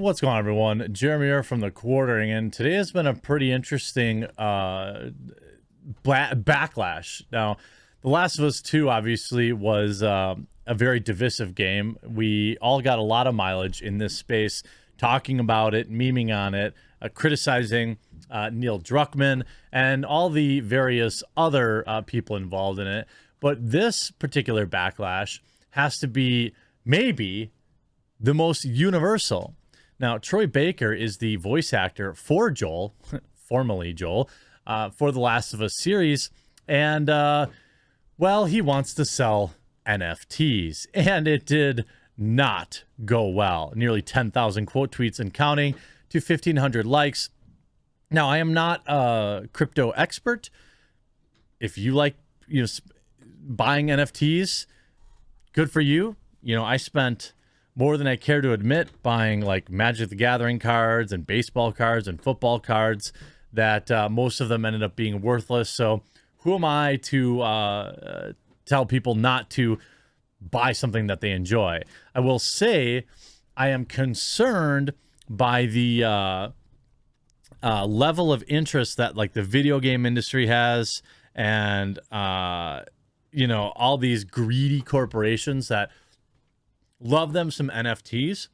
What's going on, everyone? Jeremy here from the Quartering, and today has been a pretty interesting backlash. Now, The Last of Us 2 obviously was a very divisive game. We all got a lot of mileage in this space, talking about it, memeing on it, criticizing Neil Druckmann, and all the various other people involved in it. But this particular backlash has to be maybe the most universal. Now, Troy Baker is the voice actor for Joel, formerly Joel, for The Last of Us series. And, well, he wants to sell NFTs. And it did not go well. Nearly 10,000 quote tweets and counting to 1,500 likes. Now, I am not a crypto expert. If you like, buying NFTs, good for you. I spent more than I care to admit buying like Magic the Gathering cards and baseball cards and football cards that most of them ended up being worthless. So who am I to tell people not to buy something that they enjoy? I will say I am concerned by the level of interest that like the video game industry has, and all these greedy corporations that love them some NFTs.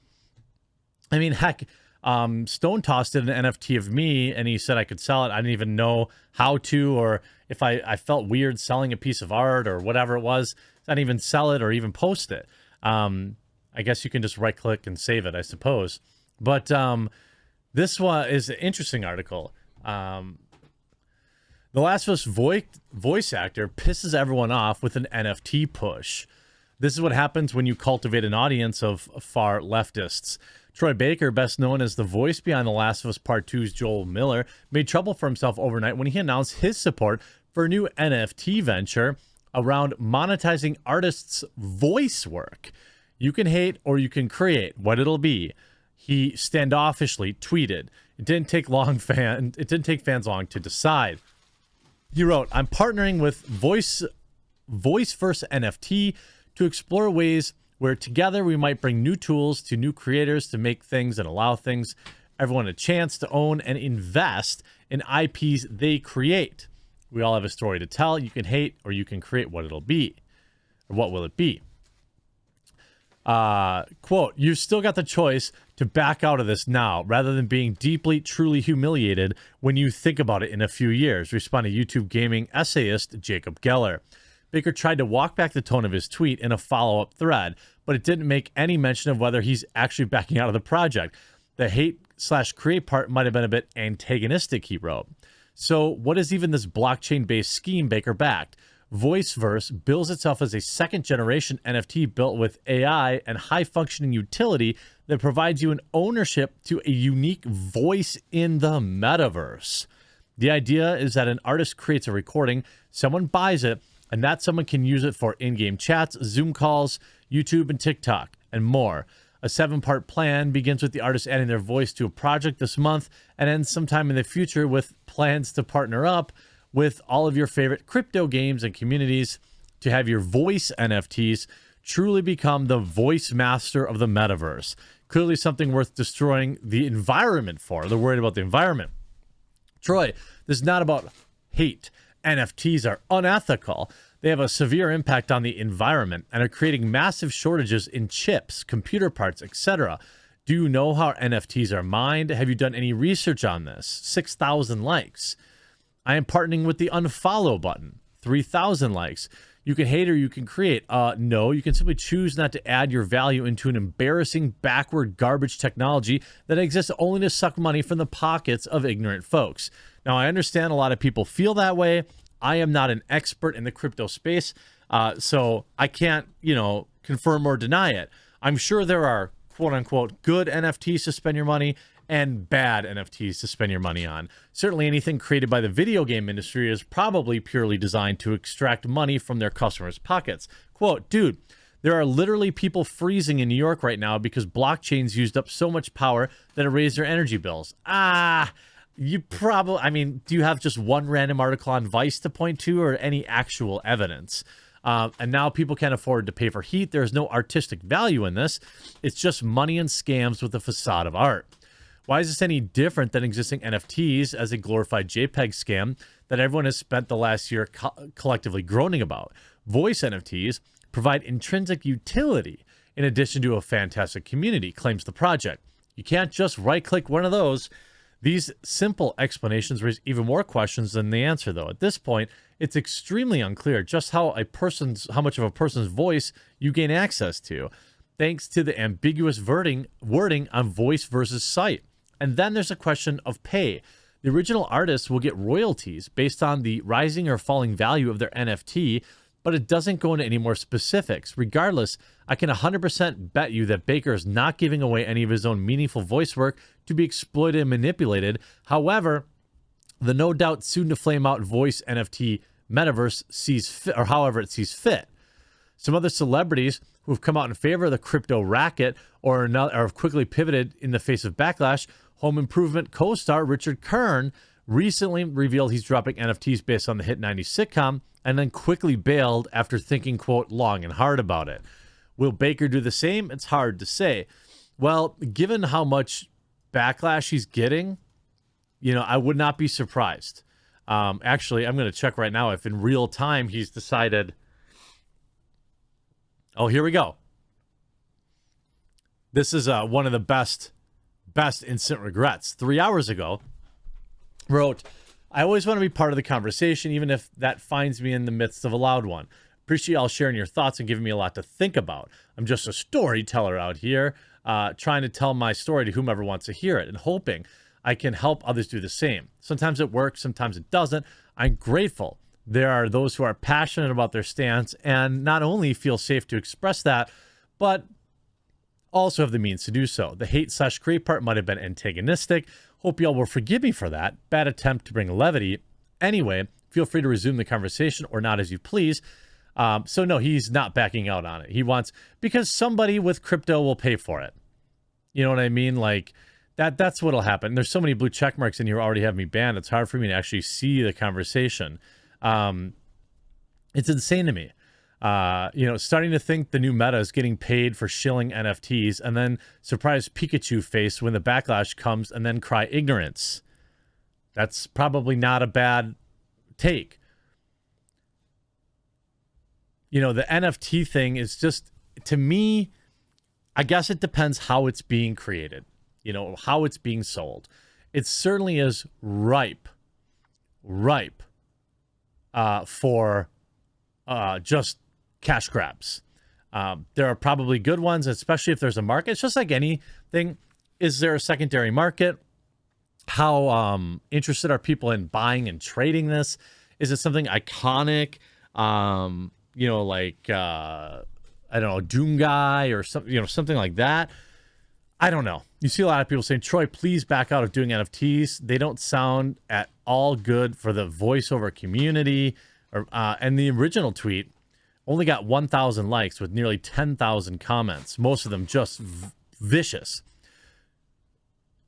I mean, heck, Stone tossed in an NFT of me and he said I could sell it. I didn't even know how to, or if I felt weird selling a piece of art or whatever it was. I didn't even sell it or even post it. I guess you can just right click and save it, I suppose. But this one is an interesting article. The Last of Us voice actor pisses everyone off with an NFT push. This is what happens when you cultivate an audience of far leftists. Troy Baker, best known as the voice behind The Last of Us Part 2's Joel Miller, made trouble for himself overnight when he announced his support for a new NFT venture around monetizing artists' voice work. You can hate or you can create what it'll be. He standoffishly tweeted. It didn't take fans long to decide. He wrote, "I'm partnering with Voiceverse NFT to explore ways where together we might bring new tools to new creators to make things and allow everyone a chance to own and invest in IPs they create. We all have a story to tell. You can hate or you can create what it'll be. Or what will it be?" Quote, "You've still got the choice to back out of this now rather than being deeply, truly humiliated when you think about it in a few years," responded YouTube gaming essayist Jacob Geller. Baker tried to walk back the tone of his tweet in a follow-up thread, but it didn't make any mention of whether he's actually backing out of the project. The hate/create part might have been a bit antagonistic, he wrote. So what is even this blockchain-based scheme Baker backed? Voiceverse bills itself as a second-generation NFT built with AI and high-functioning utility that provides you an ownership to a unique voice in the metaverse. The idea is that an artist creates a recording, someone buys it, and that someone can use it for in-game chats, Zoom calls, YouTube and TikTok, and more. A 7-part plan begins with the artist adding their voice to a project this month and ends sometime in the future with plans to partner up with all of your favorite crypto games and communities to have your voice NFTs truly become the voice master of the metaverse. Clearly something worth destroying the environment for. They're worried about the environment. Troy, this is not about hate. NFTs are unethical. They have a severe impact on the environment and are creating massive shortages in chips, computer parts, etc. Do you know how NFTs are mined? Have you done any research on this? 6,000 likes. I am partnering with the unfollow button. 3,000 likes. You can hate or you can create. No, you can simply choose not to add your value into an embarrassing, backward garbage technology that exists only to suck money from the pockets of ignorant folks. Now, I understand a lot of people feel that way. I am not an expert in the crypto space, so I can't, confirm or deny it. I'm sure there are quote-unquote good NFTs to spend your money and bad NFTs to spend your money on. Certainly anything created by the video game industry is probably purely designed to extract money from their customers' pockets. Quote, "Dude, there are literally people freezing in New York right now because blockchains used up so much power that it raised their energy bills." You probably, do you have just one random article on Vice to point to or any actual evidence? And now people can't afford to pay for heat. There's no artistic value in this. It's just money and scams with a facade of art. Why is this any different than existing NFTs as a glorified JPEG scam that everyone has spent the last year collectively groaning about? Voice NFTs provide intrinsic utility in addition to a fantastic community, claims the project. You can't just right-click one of those. These simple explanations raise even more questions than the answer, though. At this point, it's extremely unclear just how much of a person's voice you gain access to, thanks to the ambiguous wording on Voiceverse's site. And then there's a question of pay. The original artists will get royalties based on the rising or falling value of their NFT, but it doesn't go into any more specifics. Regardless, I can 100% bet you that Baker is not giving away any of his own meaningful voice work to be exploited and manipulated. However, the no doubt soon to flame out voice NFT metaverse sees fit, or however it sees fit. Some other celebrities who have come out in favor of the crypto racket or have quickly pivoted in the face of backlash. Home Improvement co-star Richard Kern recently revealed he's dropping NFTs based on the hit 90s sitcom and then quickly bailed after thinking, quote, long and hard about it. Will Baker do the same? It's hard to say. Well, given how much backlash he's getting, I would not be surprised. Actually, I'm going to check right now if in real time he's decided. Oh, here we go. This is one of the best instant regrets. 3 hours ago, wrote, I always want to be part of the conversation, even if that finds me in the midst of a loud one. Appreciate y'all sharing your thoughts and giving me a lot to think about. I'm just a storyteller out here, trying to tell my story to whomever wants to hear it and hoping I can help others do the same. Sometimes it works, sometimes it doesn't. I'm grateful there are those who are passionate about their stance and not only feel safe to express that, but also have the means to do so. The hate/create part might have been antagonistic. Hope y'all will forgive me for that. Bad attempt to bring levity. Anyway, feel free to resume the conversation or not as you please. So no, he's not backing out on it. He wants, because somebody with crypto will pay for it. You know what I mean? Like that's what'll happen. There's so many blue check marks in here already have me banned. It's hard for me to actually see the conversation. It's insane to me. Starting to think the new meta is getting paid for shilling NFTs and then surprise Pikachu face when the backlash comes and then cry ignorance. That's probably not a bad take. The NFT thing is just, to me, I guess it depends how it's being created, how it's being sold. It certainly is ripe for just cash grabs. There are probably good ones, especially if there's a market. It's just like anything. Is there a secondary market? How interested are people in buying and trading this? Is it something iconic? I don't know, Doom Guy or something, something like that. I don't know. You see a lot of people saying, Troy, please back out of doing NFTs. They don't sound at all good for the voiceover community. And the original tweet only got 1,000 likes with nearly 10,000 comments, most of them just vicious.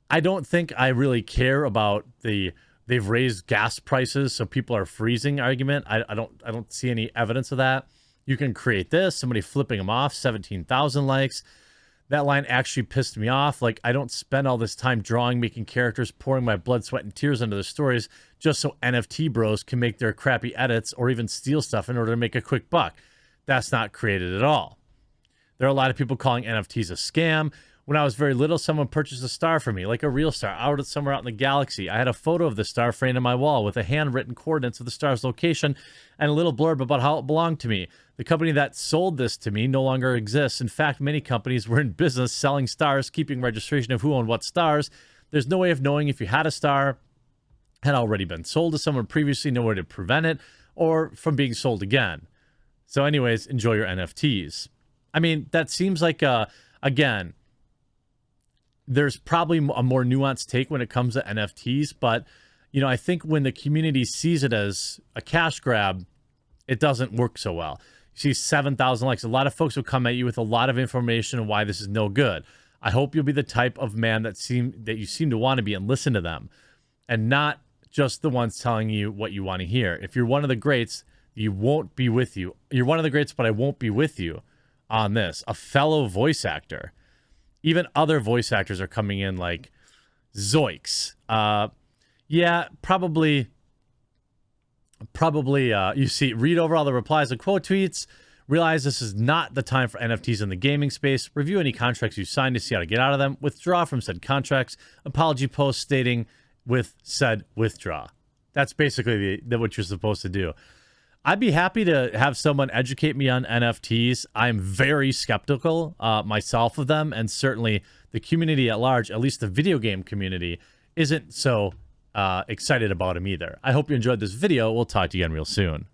I don't think I really care about they've raised gas prices so people are freezing argument. I don't see any evidence of that. You can create this, somebody flipping them off, 17,000 likes. That line actually pissed me off. Like, I don't spend all this time drawing, making characters, pouring my blood, sweat, and tears into the stories just so NFT bros can make their crappy edits or even steal stuff in order to make a quick buck. That's not created at all. There are a lot of people calling NFTs a scam. When I was very little, someone purchased a star for me, like a real star, somewhere out in the galaxy. I had a photo of the star framed on my wall with a handwritten coordinates of the star's location and a little blurb about how it belonged to me. The company that sold this to me no longer exists. In fact, many companies were in business selling stars, keeping registration of who owned what stars. There's no way of knowing if you had a star, had already been sold to someone previously, no way to prevent it, or from being sold again. So anyways, enjoy your NFTs. I mean, that seems like, again, there's probably a more nuanced take when it comes to NFTs, but I think when the community sees it as a cash grab, it doesn't work so well. You see 7,000 likes. A lot of folks will come at you with a lot of information on why this is no good. I hope you'll be the type of man that you seem to want to be and listen to them, and not just the ones telling you what you want to hear. If you're one of the greats, You won't be with you. You're one of the greats, but I won't be with you on this. A fellow voice actor. Even other voice actors are coming in like Zoiks. Yeah, probably, you see, read over all the replies and quote tweets. Realize this is not the time for NFTs in the gaming space. Review any contracts you signed to see how to get out of them. Withdraw from said contracts. Apology post stating with said withdraw. That's basically what you're supposed to do. I'd be happy to have someone educate me on NFTs. I'm very skeptical myself of them, and certainly the community at large, at least the video game community, isn't so excited about them either. I hope you enjoyed this video. We'll talk to you again real soon.